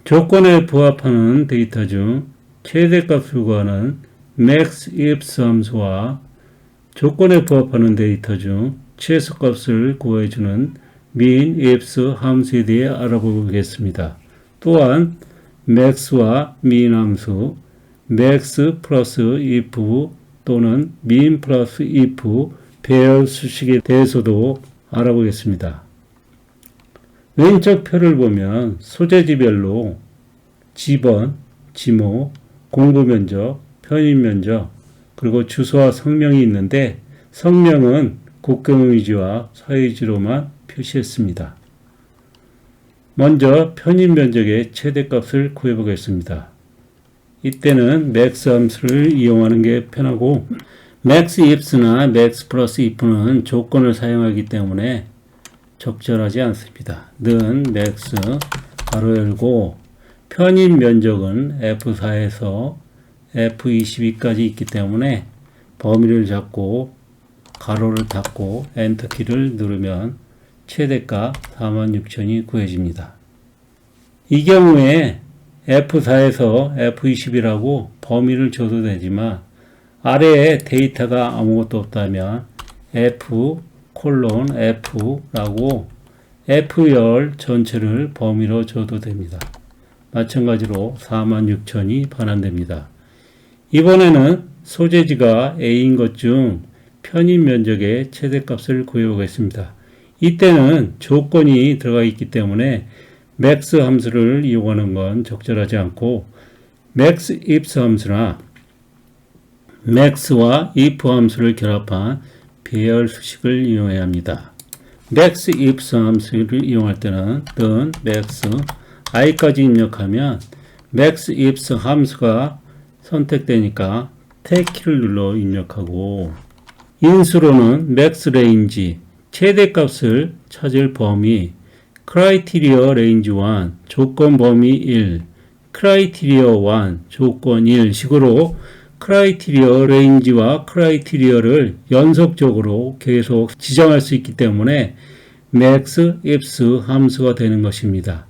조건에 부합하는 데이터 중 최대값을 구하는 maxIfs 함수와 조건에 부합하는 데이터 중 최소값을 구해주는 minIfs 함수에 대해 알아보겠습니다. 또한 max와 min 함수, max 플러스 if 또는 min 플러스 if 배열 수식에 대해서도 알아보겠습니다. 왼쪽 표를 보면 소재지별로 지번, 지모, 공부면적, 편입면적, 그리고 주소와 성명이 있는데 성명은 국경의지와 서의지로만 표시했습니다. 먼저 편입면적의 최대값을 구해보겠습니다. 이때는 max 함수를 이용하는 게 편하고 maxifs나 max 플러스 if는 조건을 사용하기 때문에 적절하지 않습니다. 는 max 가로 열고 편입면적은 F4에서 F22까지 있기 때문에 범위를 잡고 가로를 닫고 엔터키를 누르면 최대값 46,000이 구해집니다. 이 경우에 F4에서 F20이라고 범위를 줘도 되지만 아래에 데이터가 아무것도 없다면 F:F라고 F열 전체를 범위로 줘도 됩니다. 마찬가지로 46,000이 반환됩니다. 이번에는 소재지가 A인 것 중 편입면적의 최대값을 구해보겠습니다. 이때는 조건이 들어가 있기 때문에 max 함수를 이용하는 건 적절하지 않고 maxifs 함수나 max와 if 함수를 결합한 배열 수식을 이용해야 합니다. maxifs 함수를 이용할 때는 는 max i까지 입력하면 maxifs 함수가 선택되니까 탭 키를 눌러 입력하고 인수로는 maxRange 최대값을 찾을 범위 criteria range 1 조건 범위 1 criteria 1 조건 1 식으로 criteria range와 criteria를 연속적으로 계속 지정할 수 있기 때문에 maxifs 함수가 되는 것입니다.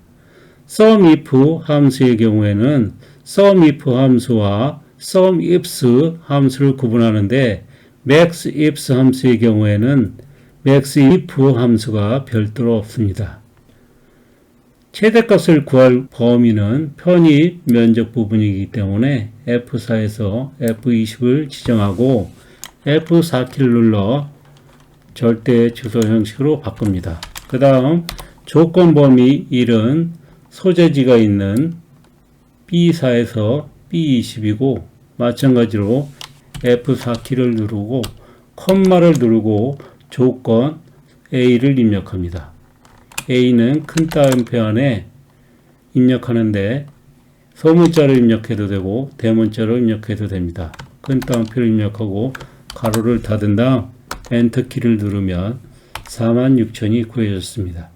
SUMIF 함수의 경우에는 SUMIF 함수와 SUMIFS 함수를 구분하는데 maxifs 함수의 경우에는 maxif 함수가 별도로 없습니다. 최대값을 구할 범위는 편입 면적 부분이기 때문에 F4에서 F20을 지정하고 F4키를 눌러 절대 주소 형식으로 바꿉니다. 그 다음 조건 범위 1은 소재지가 있는 B4에서 B20이고 마찬가지로 F4키를 누르고 콤마를 누르고 조건 A를 입력합니다. A는 큰 따옴표 안에 입력하는데 소문자로 입력해도 되고 대문자로 입력해도 됩니다. 큰 따옴표를 입력하고 가로를 닫은 다음 엔터키를 누르면 46,000이 구해졌습니다.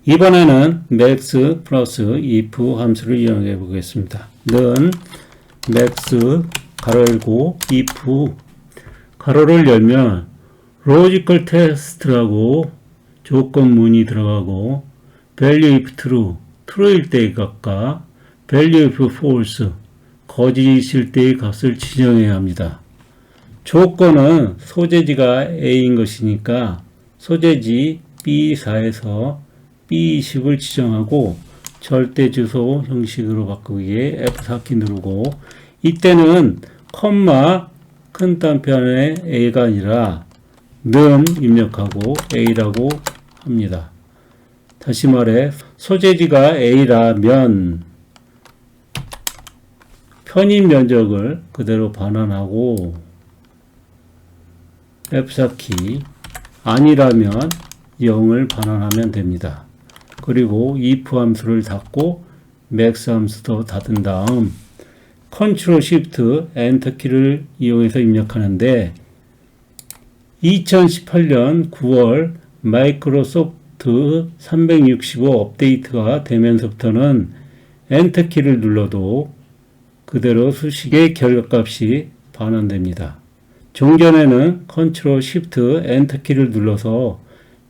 이번에는 max 플러스 if 함수를 이용해 보겠습니다. 는 max 가로 열고 if 가로를 열면 logical test라고 조건문이 들어가고 value if true, true일 때의 값과 value if false, 거짓일 때의 값을 지정해야 합니다. 조건은 소재지가 A인 것이니까 소재지 B4에서 B20을 지정하고 절대 주소 형식으로 바꾸기에 F4키 누르고 이때는 콤마 큰 따옴표 안에 A가 아니라 는 입력하고 A라고 합니다. 다시 말해 소재지가 A라면 편입 면적을 그대로 반환하고 F4키 아니라면 0을 반환하면 됩니다. 그리고 if 함수를 닫고 max 함수도 닫은 다음 Ctrl Shift Enter 키를 이용해서 입력하는데 2018년 9월 마이크로소프트 365 업데이트가 되면서부터는 엔터 키를 눌러도 그대로 수식의 결과값이 반환됩니다. 종전에는 Ctrl Shift Enter 키를 눌러서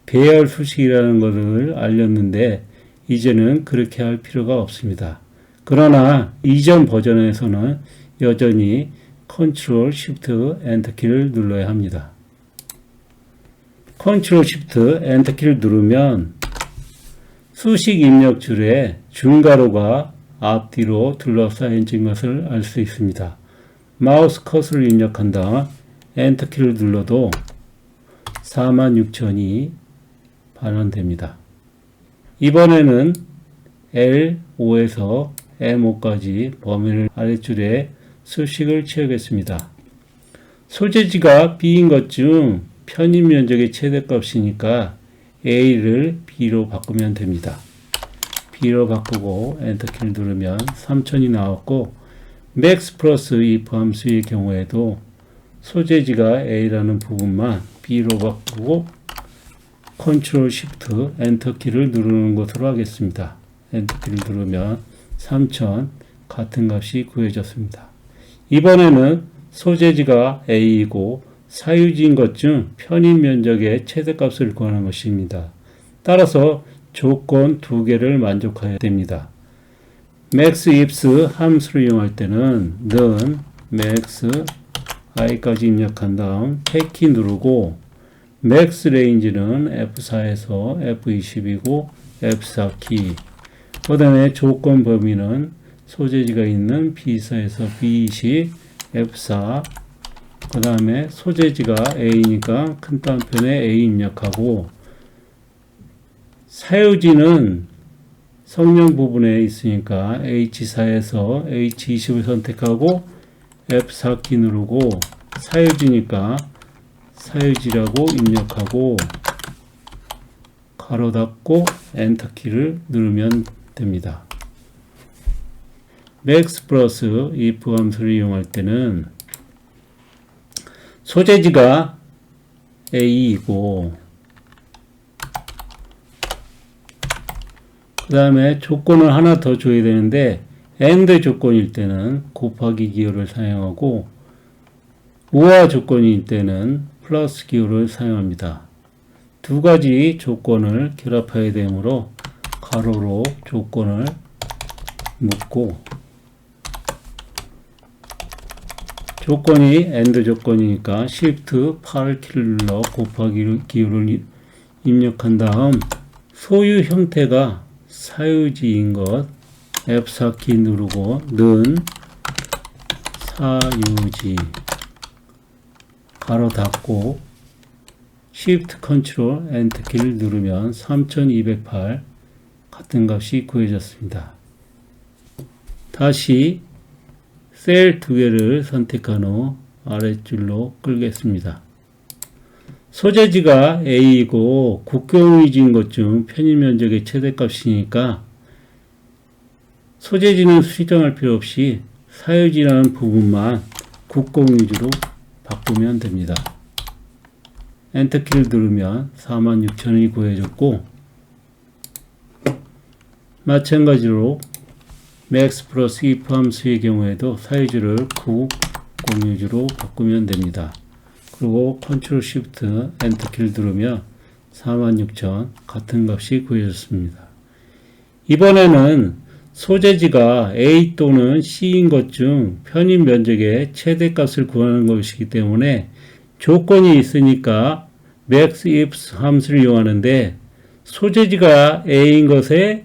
배열 수식이라는 것을 알렸는데 이제는 그렇게 할 필요가 없습니다. 그러나 이전 버전에서는 여전히 Ctrl Shift Enter 키를 눌러야 합니다. Ctrl Shift Enter 키를 누르면 수식 입력 줄에 줄가로가 앞뒤로 둘러싸여진 것을 알 수 있습니다. 마우스 커서를 입력한 다음 엔터 키를 눌러도 46,000이 반환됩니다. 이번에는 L5에서 M5까지 범위를 아랫줄에 수식을 채우겠습니다. 소재지가 B인 것 중 편입 면적의 최대값이니까 A를 B로 바꾸면 됩니다. B로 바꾸고 엔터키를 누르면 3000이 나왔고 max 플러스 if 함수의 경우에도 소재지가 A라는 부분만 B로 바꾸고 Ctrl Shift 엔터키를 누르는 것으로 하겠습니다. 엔터키를 누르면 3000 같은 값이 구해졌습니다. 이번에는 소재지가 A이고 사유지인 것 중 편입 면적의 최대값을 구하는 것입니다. 따라서 조건 두 개를 만족해야 됩니다. max ifs 함수를 이용할 때는 는 max i까지 입력한 다음 탭키 누르고 max range는 F4에서 F20이고 F4키 그 다음에 조건 범위는 소재지가 있는 B4에서 B20 F4 그 다음에 소재지가 A니까 큰 따옴편에 A 입력하고 사유지는 성령 부분에 있으니까 H4에서 H20을 선택하고 F4키 누르고 사유지니까 사유지라고 입력하고 가로 닫고 엔터키를 누르면 됩니다. max 플러스 if 함수를 이용할 때는 소재지가 A이고 그 다음에 조건을 하나 더 줘야 되는데 AND 조건일 때는 곱하기 기호를 사용하고 우화 조건일 때는 플러스 기호를 사용합니다. 두 가지 조건을 결합해야 되므로 가로로 조건을 묶고 조건이 AND 조건이니까 Shift 8키를 눌러 곱하기 기호를 입력한 다음 소유 형태가 사유지인 것 F4키 누르고 는 사유지 가로 닫고 Shift Ctrl Enter 키를 누르면 3208 같은 값이 구해졌습니다. 다시 셀 두 개를 선택한 후 아랫줄로 끌겠습니다. 소재지가 A이고 국경위지인 것 중 편입 면적의 최대값이니까 소재지는 수정할 필요 없이 사유지라는 부분만 국공위주로 바꾸면 됩니다. 엔터키를 누르면 46,000원이 구해졌고 마찬가지로 max 플러스 if 함수의 경우에도 사유지를 국공유지로 바꾸면 됩니다. 그리고 Ctrl Shift 엔터키를 누르면 46,000 같은 값이 구해졌습니다. 이번에는 소재지가 A 또는 C인 것 중 편입 면적의 최대값을 구하는 것이기 때문에 조건이 있으니까 max ifs 함수를 이용하는데 소재지가 A인 것의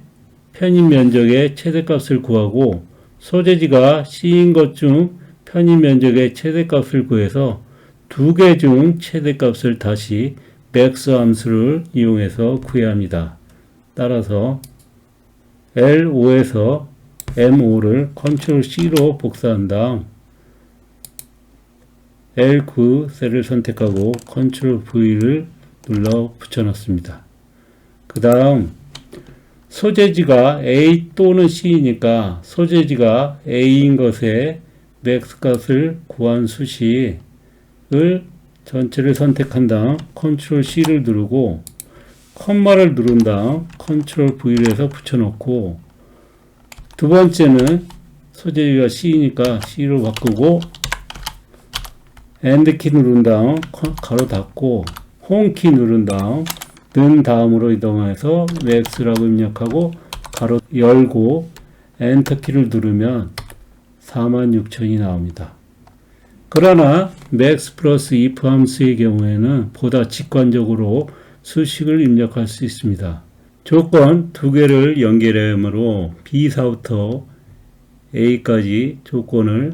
편입 면적의 최대값을 구하고 소재지가 C인 것 중 편입 면적의 최대값을 구해서 두 개 중 최대값을 다시 max 함수를 이용해서 구해야 합니다. 따라서 L5에서 M5를 Ctrl C로 복사한 다음 L9 셀을 선택하고 Ctrl V를 눌러 붙여넣습니다. 그 다음 소재지가 A 또는 C이니까 소재지가 A인 것의 max 값을 구한 수식을 전체를 선택한 다음 Ctrl C를 누르고 컴마를 누른 다음 Ctrl V를 해서 붙여넣고 두 번째는 소재지가 C니까 C로 바꾸고 AND 키 누른 다음 가로 닫고 홈 키 누른 다음 는 다음으로 이동해서 max라고 입력하고 가로 열고 엔터키를 누르면 46,000이 나옵니다. 그러나 max 플러스 if 함수의 경우에는 보다 직관적으로 수식을 입력할 수 있습니다. 조건 두 개를 연결하므로 B사부터 A까지 조건을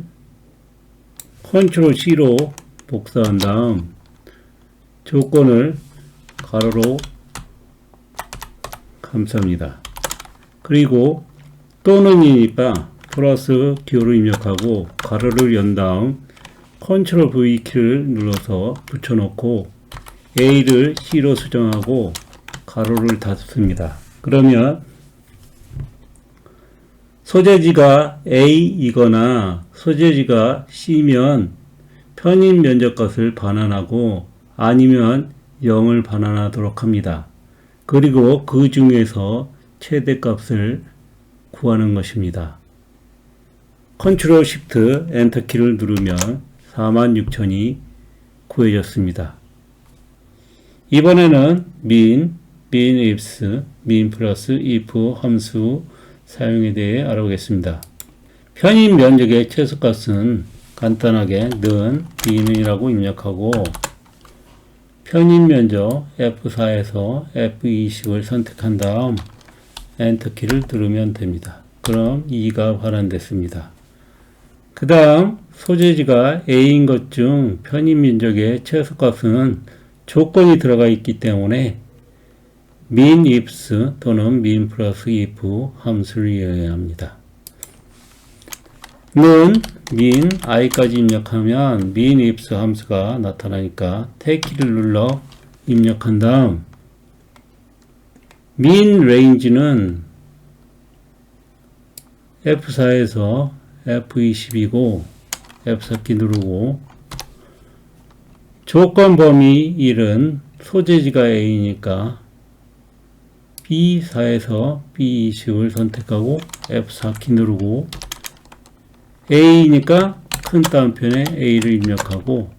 컨트롤 C로 복사한 다음 조건을 가로로 감쌉니다. 그리고 또는이니까 플러스 Q를 입력하고 가로를 연 다음 컨트롤 V 키를 눌러서 붙여놓고 A를 C로 수정하고 가로를 닫습니다. 그러면 소재지가 A이거나 소재지가 C면 편입 면적값을 반환하고 아니면 0을 반환하도록 합니다. 그리고 그 중에서 최대값을 구하는 것입니다. 컨트롤 시프트 엔터 키를 누르면 46,000이 구해졌습니다. 이번에는 min ifs, min 플러스 if 함수 사용에 대해 알아보겠습니다. 편입 면적의 최소값은 간단하게 는 min이라고 입력하고 편입 면적 F4에서 F20을 선택한 다음 엔터키를 누르면 됩니다. 그럼 2가 반환됐습니다. 그 다음 소재지가 A인 것 중 편입 면적의 최소값은 조건이 들어가 있기 때문에 min ifs 또는 min 플러스 if 함수를 이용해야 합니다. 는 min i까지 입력하면 min ifs 함수가 나타나니까 탭키를 눌러 입력한 다음 min range는 F4에서 F20이고 F4키 누르고 조건 범위 1은 소재지가 A니까 B4에서 B20을 선택하고 F4키 누르고 A니까 큰 따옴표에 A를 입력하고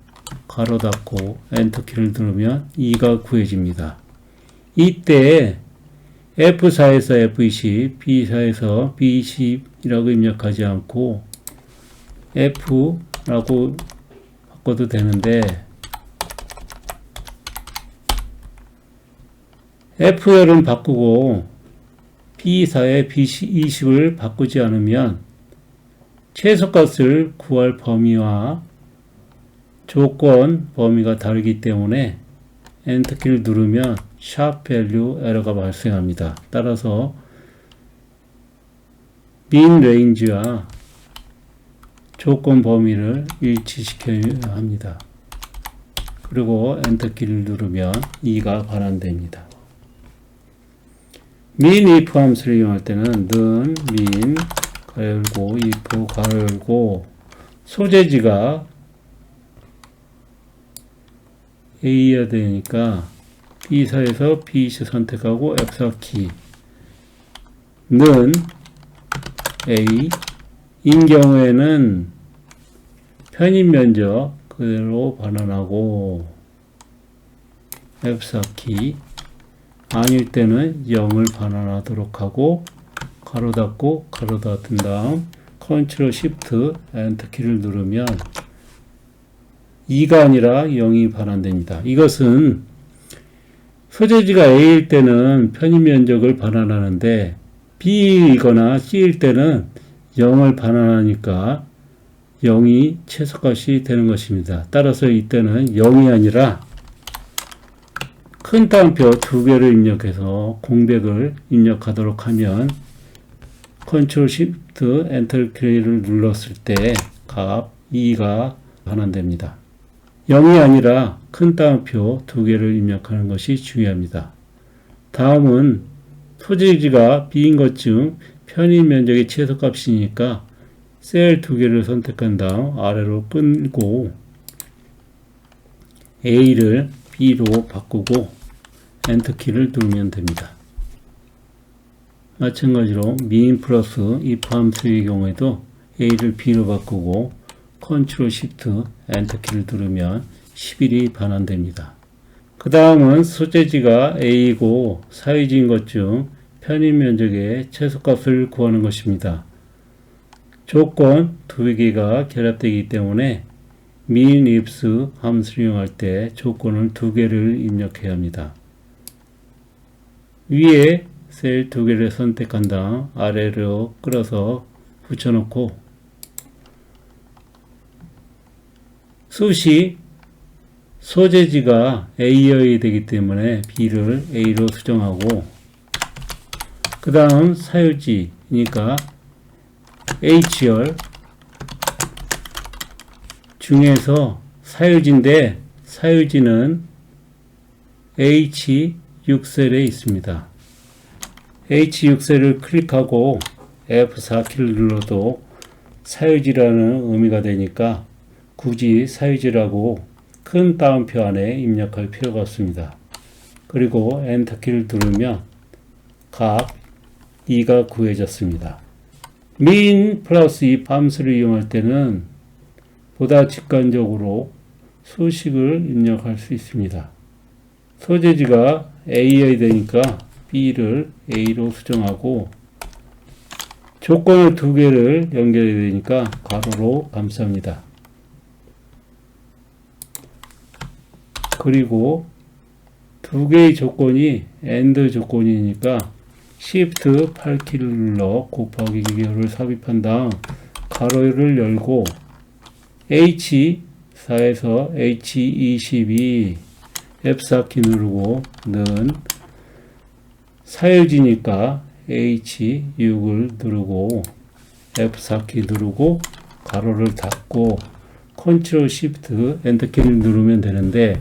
가로 닫고 엔터키를 누르면 2가 구해집니다. 이때 F4에서 F20, B4에서 B20이라고 입력하지 않고 F라고 바꿔도 되는데 F열은 바꾸고 B4에 B20을 바꾸지 않으면 최소값을 구할 범위와 조건 범위가 다르기 때문에 엔터키를 누르면 sharp value 에러가 발생합니다. 따라서 min range와 조건 범위를 일치시켜야 합니다. 그리고 엔터키를 누르면 2가 반환됩니다. min if 함수를 이용할 때는 는 min 가로 열고 if 가로 열고 소재지가 A여야 되니까 B4에서 B20 선택하고 F4키 는 A 인 경우에는 편입 면적 그대로 반환하고 F4키 아닐 때는 0을 반환하도록 하고 가로 닫고 가로 닫은 다음 컨트롤 시프트 엔터 키를 누르면 2가 아니라 0이 반환됩니다. 이것은 소재지가 A일 때는 편입 면적을 반환하는데 B이거나 C일 때는 0을 반환하니까 0이 최소값이 되는 것입니다. 따라서 이때는 0이 아니라 큰 따옴표 두 개를 입력해서 공백을 입력하도록 하면 컨트롤 시프트 엔터 키를 눌렀을 때 값 2가 반환됩니다. 0이 아니라 큰 따옴표 두 개를 입력하는 것이 중요합니다. 다음은 소재지가 B인 것 중 편입 면적의 최소값이니까 셀 두 개를 선택한 다음 아래로 끌고 A를 B로 바꾸고 엔터키를 누르면 됩니다. 마찬가지로 min 플러스 if 함수의 경우에도 A를 B로 바꾸고 컨트롤 시프트 엔터키를 누르면 11이 반환됩니다. 그 다음은 소재지가 A이고 사이즈인 것 중 편입 면적의 최소값을 구하는 것입니다. 조건 두 개가 결합되기 때문에 min, ifs 함수를 이용할 때 조건을 두 개를 입력해야 합니다. 위에 셀 두 개를 선택한 다음 아래로 끌어서 붙여놓고 숫이 소재지가 A여야 되기 때문에 B를 A로 수정하고 그 다음 사유지니까 H열 중에서 사유지인데 사유지는 H6셀에 있습니다. H6셀을 클릭하고 F4키를 눌러도 사유지라는 의미가 되니까 굳이 사유지라고 큰 따옴표 안에 입력할 필요가 없습니다. 그리고 엔터키를 누르면 각 2가 구해졌습니다. min 플러스 if 함수를 이용할 때는 보다 직관적으로 수식을 입력할 수 있습니다. 소재지가 A여야 되니까 B를 A로 수정하고 조건을 두 개를 연결해야 되니까 가로로 감쌉니다. 그리고 두 개의 조건이 AND 조건이니까 Shift 8키를 눌러 곱하기 기호를 삽입한 다음 가로를 열고 H4에서 H22 F4키 누르고 는 사유지니까 H6을 누르고 F4키 누르고 가로를 닫고 Ctrl Shift 엔터키를 누르면 되는데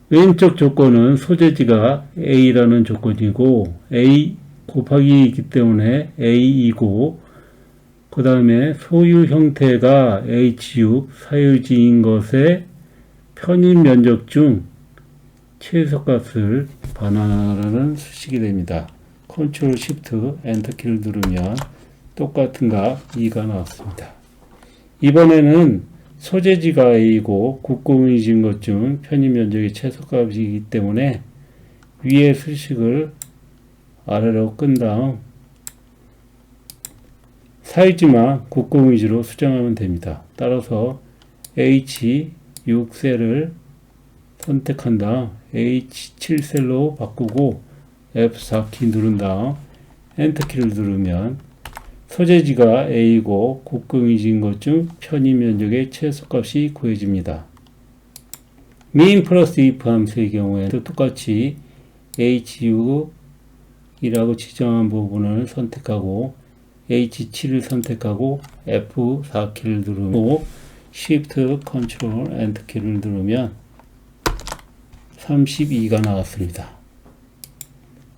왼쪽 조건은 소재지가 A라는 조건이고 A 곱하기 이기 때문에 A이고 그 다음에 소유 형태가 H6 사유지인 것의 편입 면적 중 최소값을 반환하라는 수식이 됩니다. Ctrl Shift 엔터키를 누르면 똑같은 값 2가 나왔습니다. 이번에는 소재지가 A이고 국공이진 것 중 편입 면적의 최소값이기 때문에 위의 수식을 아래로 끈 다음 사유지만 국공이지로 수정하면 됩니다. 따라서 H6셀을 선택한 다음 H7셀로 바꾸고 F4키 누른 다음 엔터키를 누르면 소재지가 A이고 국공이진 것 중 편입 면적의 최소값이 구해집니다. min 플러스 if 함수의 경우에는 똑같이 H6이라고 지정한 부분을 선택하고 H7을 선택하고 F4키를 누르고 Shift Ctrl Enter 키를 누르면 32가 나왔습니다.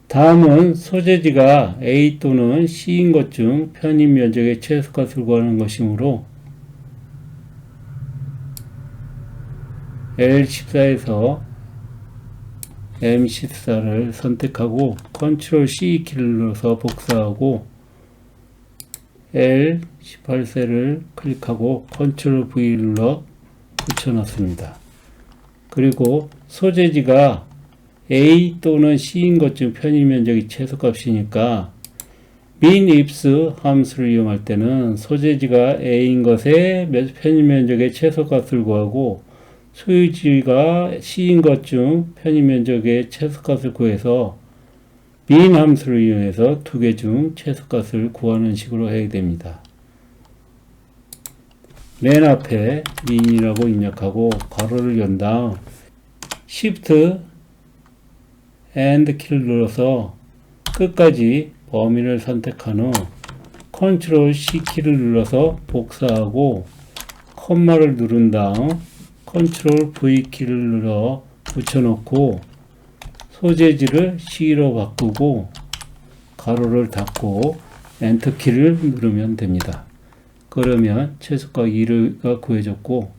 다음은 소재지가 A 또는 C인 것 중 편입 면적의 최소값을 구하는 것이므로 L14에서 M14를 선택하고 Ctrl C 키를 눌러서 복사하고 L18셀을 클릭하고 Ctrl V 눌러 붙여놨습니다. 그리고 소재지가 A 또는 C인 것 중 편입 면적이 최소값이니까 min ifs 함수를 이용할 때는 소재지가 A인 것의 편입 면적의 최소값을 구하고 소유지가 C인 것 중 편입 면적의 최소값을 구해서 min 함수를 이용해서 두 개 중 최소값을 구하는 식으로 해야 됩니다. 맨 앞에 min이라고 입력하고 괄호를 연 다음 Shift AND 키를 눌러서 끝까지 범위를 선택한 후 Ctrl C 키를 눌러서 복사하고 콤마를 누른 다음 Ctrl V 키를 눌러 붙여놓고 소재지를 C로 바꾸고 가로를 닫고 엔터 키를 누르면 됩니다. 그러면 최소값 2가 구해졌고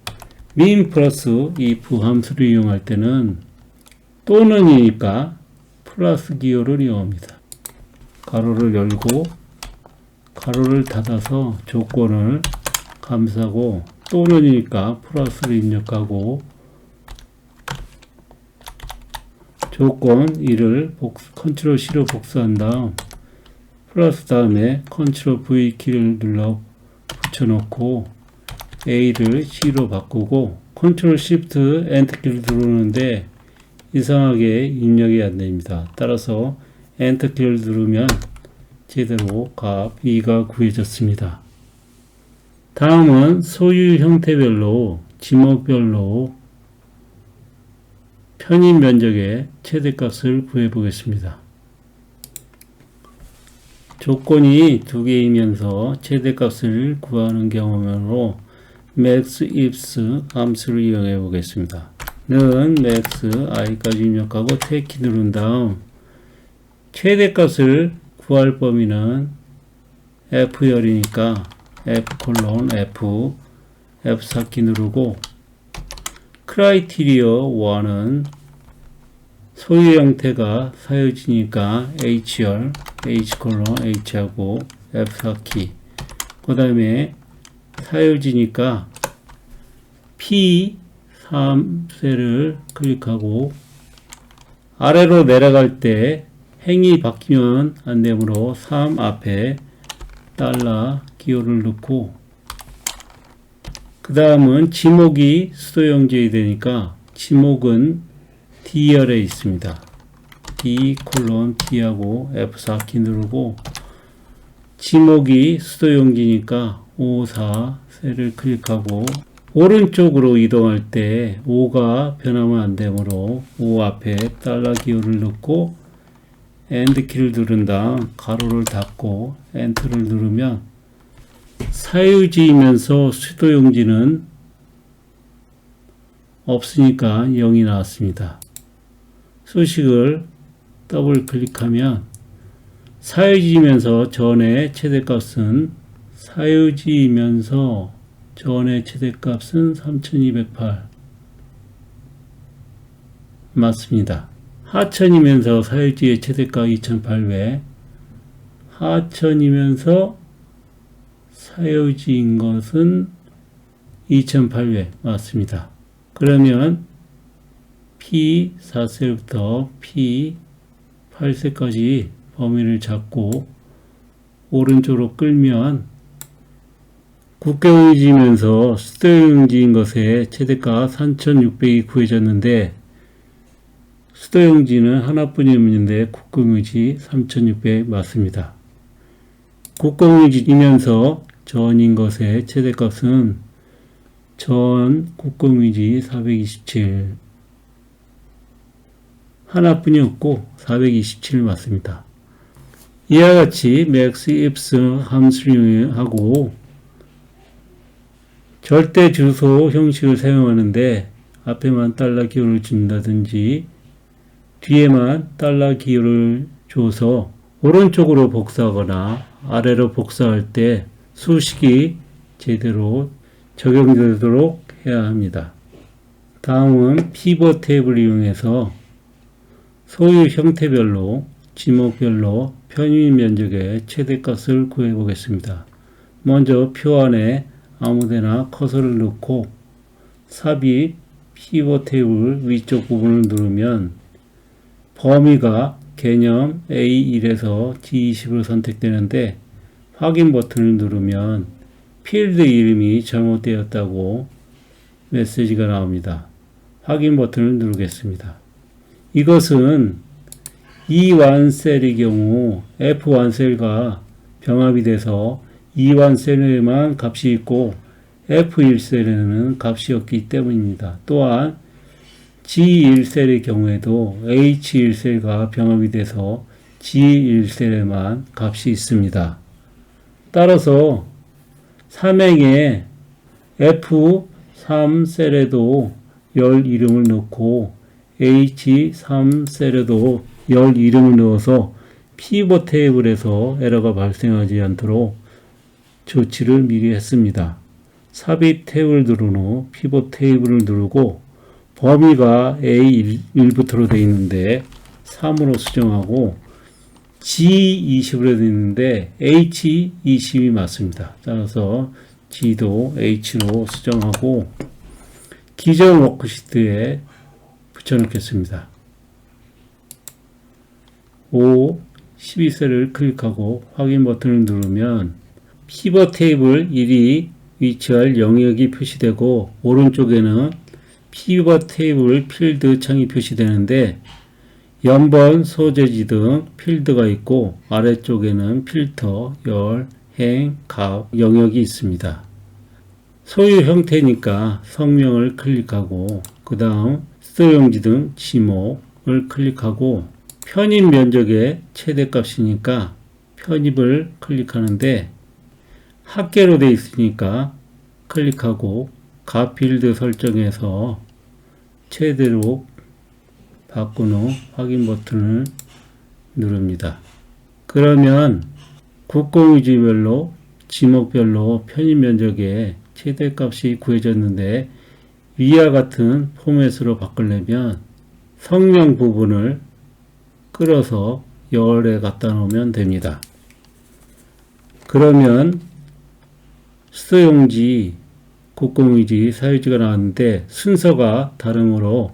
min 플러스 if 함수를 이용할 때는 또는이니까 플러스 기호를 이용합니다. 가로를 열고 가로를 닫아서 조건을 감싸고 또는이니까 플러스를 입력하고 조건 1을 컨트롤 C로 복사한 다음 플러스 다음에 컨트롤 V 키를 눌러 붙여놓고 A를 C로 바꾸고 컨트롤 Shift 엔터 키를 누르는데 이상하게 입력이 안 됩니다. 따라서 엔터 키를 누르면 제대로 값 2가 구해졌습니다. 다음은 소유 형태별로 지목별로 편입 면적의 최대값을 구해 보겠습니다. 조건이 두 개이면서 최대값을 구하는 경우로 max ifs 함수를 이용해 보겠습니다. 는 max i까지 입력하고 탭키 누른 다음 최대값을 구할 범위는 F 열이니까 F: F4키 누르고 크라이티리어 1은 소유 형태가 사유지니까 H열, H하고 F4키 그 다음에 사유지니까 P3셀을 클릭하고 아래로 내려갈 때 행이 바뀌면 안 되므로 3 앞에 달러 기호를 넣고 그 다음은 지목이 수도형제이 되니까 지목은 D열에 있습니다. D:D하고 F4키 누르고 지목이 수도형지니까 5, 4 셀을 클릭하고 오른쪽으로 이동할 때 5가 변하면 안 되므로 5 앞에 달러 기호를 넣고 엔드 키를 누른 다음 가로를 닫고 엔터를 누르면 사유지이면서 수도용지는 없으니까 0이 나왔습니다. 수식을 더블 클릭하면 사유지이면서 전의 최대값은 3208 맞습니다. 하천이면서 사유지의 최대가 2800 하천이면서 사유지인 것은 2800 맞습니다. 그러면 P4셀부터 P8셀까지 범위를 잡고 오른쪽으로 끌면 국경지면서 수도용지인 것의 최대가 3600이 구해졌는데 수도용지는 하나뿐이었는데 국공유지 3600 맞습니다. 국공유지이면서 전인 것의 최대값은 전 국공유지 427 하나뿐이었고 427 맞습니다. 이와 같이 max ifs 함수를 이용하고 절대 주소 형식을 사용하는데 앞에만 달러 기호를 준다든지 뒤에만 달러 기호를 줘서 오른쪽으로 복사하거나 아래로 복사할 때 수식이 제대로 적용되도록 해야 합니다. 다음은 피벗 탭을 이용해서 소유 형태별로 지목별로 편입 면적의 최대값을 구해 보겠습니다. 먼저 표 안에 아무데나 커서를 넣고 삽입 피벗 탭을 위쪽 부분을 누르면 범위가 개념 A1에서 D20으로 선택되는데 확인 버튼을 누르면 필드 이름이 잘못되었다고 메시지가 나옵니다. 확인 버튼을 누르겠습니다. 이것은 E1 셀의 경우 F1 셀과 병합이 돼서 E1 셀에만 값이 있고 F1 셀에는 값이 없기 때문입니다. 또한 G1 셀의 경우에도 H1 셀과 병합이 돼서 G1 셀에만 값이 있습니다. 따라서 삼행에 F3 셀에도 열 이름을 넣고 H3 셀에도 열 이름을 넣어서 피벗 테이블에서 에러가 발생하지 않도록 조치를 미리 했습니다. 삽입 탭을 누른 후 피벗 테이블을 누르고 범위가 A1부터로 되어 있는데 3으로 수정하고 G20으로 되어 있는데 H20이 맞습니다. 따라서 G도 H로 수정하고 기존 워크시트에 붙여넣겠습니다. 5, 12셀을 클릭하고 확인 버튼을 누르면 피벗 테이블 1이 위치할 영역이 표시되고 오른쪽에는 피벗 테이블 필드 창이 표시되는데 연번, 소재지 등 필드가 있고 아래쪽에는 필터, 열, 행, 값 영역이 있습니다. 소유 형태니까 성명을 클릭하고 그 다음 수도용지 등 지목을 클릭하고 편입 면적의 최대값이니까 편입을 클릭하는데 합계로 되어 있으니까 클릭하고 값 필드 설정해서 최대로 바꾼 후 확인 버튼을 누릅니다. 그러면 국공유지별로 지목별로 편입 면적의 최대값이 구해졌는데 위와 같은 포맷으로 바꾸려면 성명 부분을 끌어서 열에 갖다 놓으면 됩니다. 그러면 수도용지, 국공유지, 사유지가 나왔는데 순서가 다르므로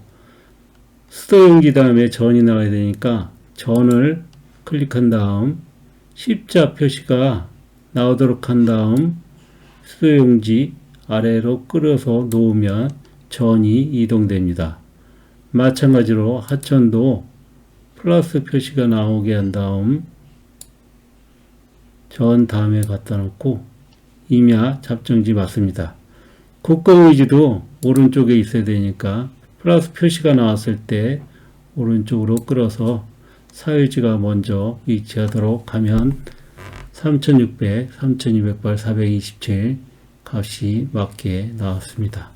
수도용지 다음에 전이 나와야 되니까 전을 클릭한 다음 십자 표시가 나오도록 한 다음 수도용지 아래로 끌어서 놓으면 전이 이동됩니다. 마찬가지로 하천도 플러스 표시가 나오게 한 다음 전 다음에 갖다 놓고 임야 잡정지 맞습니다. 국공유지도 오른쪽에 있어야 되니까 플러스 표시가 나왔을 때 오른쪽으로 끌어서 사유지가 먼저 위치하도록 하면 3600, 3200발 427 값이 맞게 나왔습니다.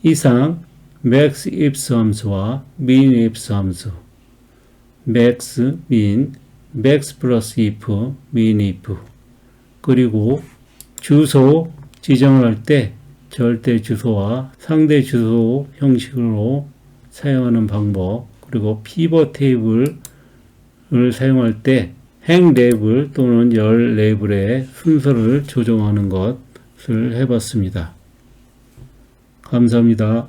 이상 max ifs 함수와 min ifs 함수 max, min, max 플러스 if, min if 그리고 주소 지정을 할 때 절대 주소와 상대 주소 형식으로 사용하는 방법 그리고 피벗 테이블을 사용할 때 행 레이블 또는 열 레이블의 순서를 조정하는 것을 해봤습니다. 감사합니다.